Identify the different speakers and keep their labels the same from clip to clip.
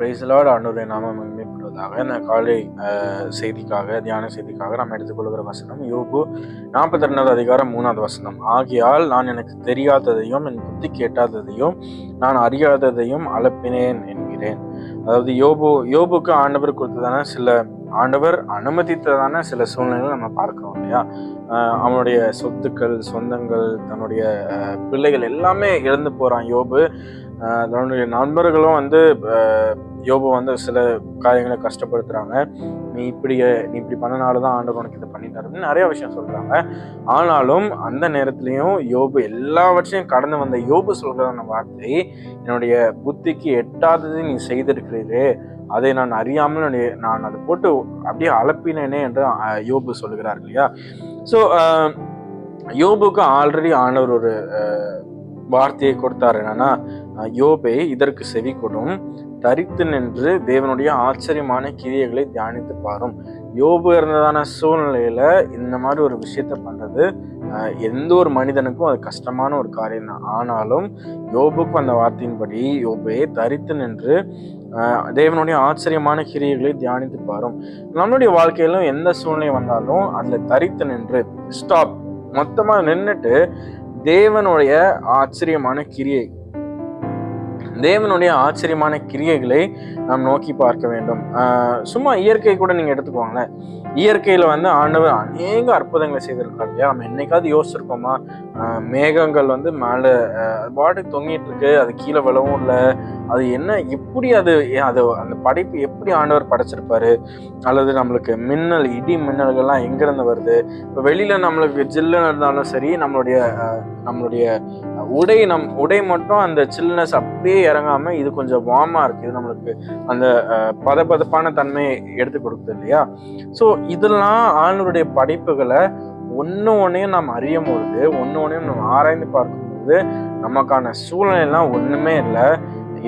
Speaker 1: Price Lord. ஆண்டவருடைய நாமம் மகிமைப்படுவதாக. இந்த காலை செய்திக்காக, தியான செய்திக்காக நாம் எடுத்துக்கொள்கிற வசனம் யோபு 42வது அதிகாரம் 3வது வசனம். ஆகையால் நான் எனக்கு தெரியாததையும் என் புத்திக்கு எட்டாததையும் நான் அறியாததையும் அளப்பினேன் என்கிறேன். அதாவது யோபுக்கு ஆண்டவர் கொடுத்ததான ஆண்டவர் அனுமதித்ததான சில சூழ்நிலைகள் நம்ம பார்க்கிறோம் இல்லையா. அவனுடைய சொத்துக்கள், சொந்தங்கள், தன்னுடைய பிள்ளைகள் எல்லாமே இழந்து போறான் யோபு. தன்னுடைய நண்பர்களும் யோபு சில காரியங்களை கஷ்டப்படுத்துறாங்க. நீ இப்படி பண்ணனாலதான் ஆண்டவர் உனக்கு இதை பண்ணிட்டாருன்னு நிறைய விஷயம் சொல்றாங்க. ஆனாலும் அந்த நேரத்திலையும் யோபு எல்லாவற்றையும் கடந்து வந்த யோபு சொல்றதான வார்த்தை, என்னுடைய புத்திக்கு எட்டாதது நீ செய்திருக்கிறீரே, அதை நான் அறியாமல் நான் அதை போட்டு அப்படியே அளப்பினேனே என்று யோபு சொல்லுகிறார் இல்லையா. ஸோ யோபுக்கு ஆல்ரெடி ஆண்டவர் ஒரு வார்த்தையை கொடுத்தாரு. என்னன்னா, யோபே இதற்கு செவி கொடும், தரித்து நின்று தேவனுடைய ஆச்சரியமான கிரியைகளை தியானித்து பாரும். யோபு இருந்ததான சூழ்நிலையில இந்த மாதிரி ஒரு விஷயத்த பண்றது எந்த ஒரு மனிதனுக்கும் அது கஷ்டமான ஒரு காரியம் தான். ஆனாலும் யோபுக்கு அந்த வார்த்தையின்படி, யோபே தரித்து நின்று தேவனுடைய ஆச்சரியமான கிரியைகளை தியானித்து பாரும். நம்மளுடைய வாழ்க்கையிலும் எந்த சூழ்நிலை வந்தாலும் அதுல தரித்து நின்று ஸ்டாப், மொத்தமா நின்றுட்டு தேவனுடைய ஆச்சரியமான கிரியைகளை நாம் நோக்கி பார்க்க வேண்டும். சும்மா இயற்கை கூட நீங்க எடுத்துக்கோங்களேன். இயற்கையில ஆண்டவர் அநேக அற்புதங்களை செய்திருக்காரு இல்லையா. நம்ம என்னைக்காவது யோசிச்சிருக்கோமா, மேகங்கள் மேல பாட்டு தொங்கிட்டு இருக்கு, அது கீழே விழவும் இல்லை, அது என்ன, எப்படி அது அந்த படைப்பு எப்படி ஆண்டவர் படைச்சிருப்பாரு? அல்லது நம்மளுக்கு இடி மின்னல்கள்லாம் எங்கிருந்து வருது? இப்போ வெளியில நம்மளுக்கு ஜில்லுன்னு இருந்தாலும் சரி, நம்மளுடைய உடை மட்டும் அந்த சில்னஸ் அப்படியே இறங்காம இது கொஞ்சம் வார்மா இருக்கு, இது நம்மளுக்கு அந்த பதப்பதப்பான தன்மையை எடுத்து கொடுக்குது இல்லையா. ஸோ இதெல்லாம் ஆண்டவருடைய படைப்புகளை ஒன்னையும் நாம் அறியும் பொழுது, ஒன்னையும் நம்ம ஆராய்ந்து பார்க்கும்போது நமக்கான சூழ்நிலைலாம் ஒண்ணுமே இல்லை.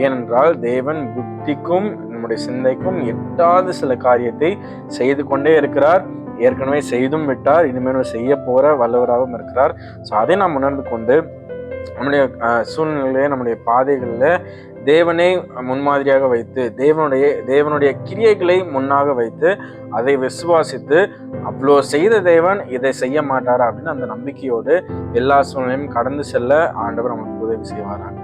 Speaker 1: ஏனென்றால் தேவன் புத்திக்கும் நம்முடைய சிந்தைக்கும் எட்டாத சில காரியத்தை செய்து கொண்டே இருக்கிறார். ஏற்கனவே செய்தும் விட்டார், இனிமேலும் செய்ய போற வல்லவராகவும் இருக்கிறார். ஸோ அதை நாம் உணர்ந்து கொண்டு நம்முடைய சூழ்நிலையில, நம்முடைய பாதைகள்ல தேவனை முன்மாதிரியாக வைத்து, தேவனுடைய கிரியைகளை முன்னாக வைத்து அதை விசுவாசித்து, அவ்வளோ செய்த தேவன் இதை செய்ய மாட்டாரா அப்படின்னு அந்த நம்பிக்கையோடு எல்லா சூழ்நிலையும் கடந்து செல்ல ஆண்டவர் நமக்கு உதவி செய்வாராங்க.